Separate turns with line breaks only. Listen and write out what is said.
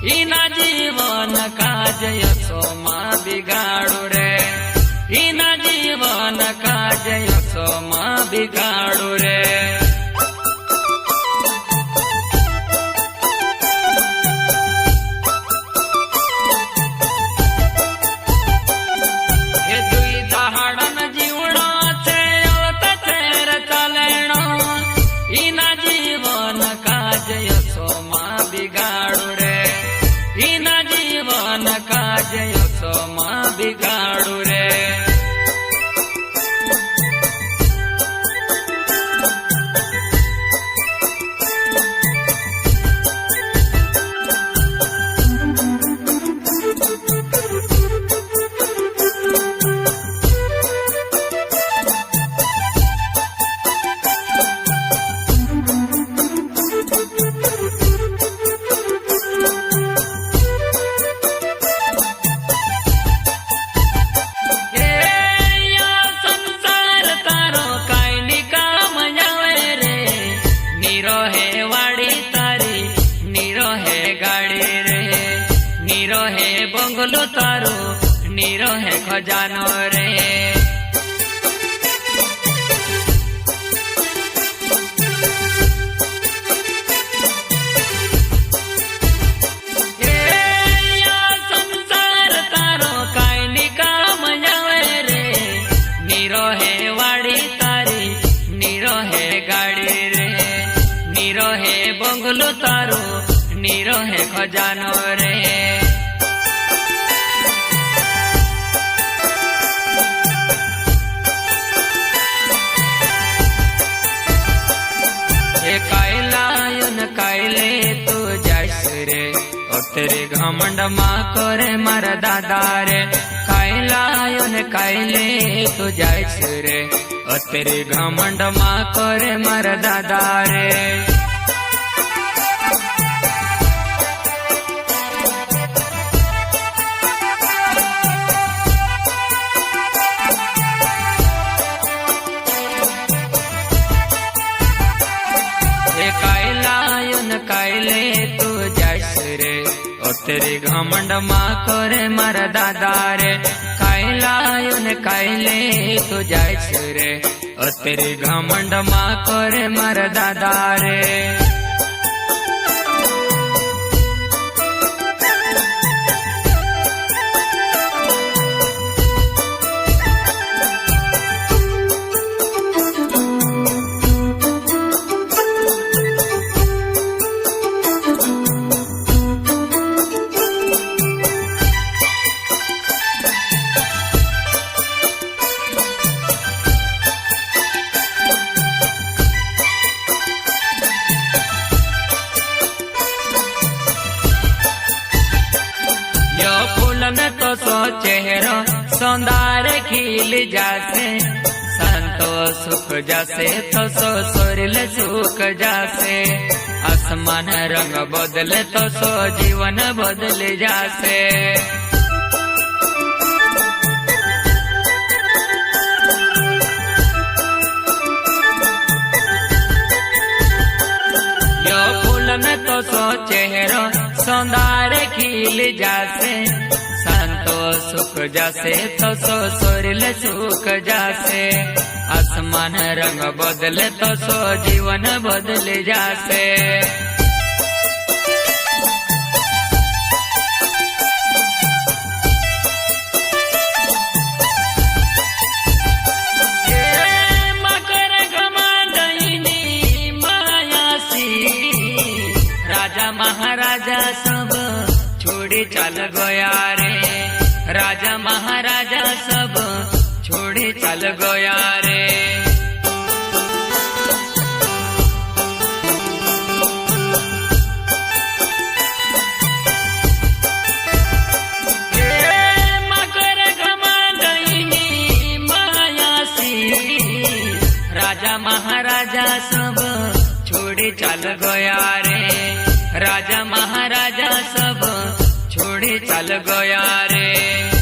इना जीवन काज यशोमा बिगाड़ू रे, इना जीवन काज यशोमा बिगाड़ू रे। काज यशोमा बिगाड़ू रे। नीरो है बंगलो तारो, नीरो है खजानो रे। संसार तारो काई निकाम जावे रे। नीरो है वाड़ी तारी, नीरो है गाड़ी रे। नीरो है बंगलो तारो, नीरो है खजानो रे। कायलायन कायले तू जाइस रे, और तेरे घमंड माँ करे मारा दादा रे। कायलायन कायले तू जाइस रे, और तेरे घमंड माँ करे मारा दादा रे। कायले तू जाइस रे, और तेरे घमंड माँ करे मारा दादा रे। कायलायन कायले तू जाइस रे, और तेरे घमंड माँ करे मारा दादा रे। तो सो चेहरा सौंदार खिल जासे, संतोष सुख जासे तो सो सोरिल सुख जासे। आसमान रंग बदले तो सो जीवन बदल जासे। यो फूल में तो सो चेहरा सौंदार खिल जासे, संतोष सुख जासे तो सो सोरिल सुख जासे। आसमान रंग बदले तो सो जीवन बदल जासे। मकर घमंडनी मायासी, राजा महाराजा सब छोड़े चल गया रे। राजा महाराजा सब छोड़े चल गया रे। मकर घमंडनी मायासी, राजा महाराजा सब छोड़े चल गया रे। राजा महाराजा सब छोड़े चल गया रे।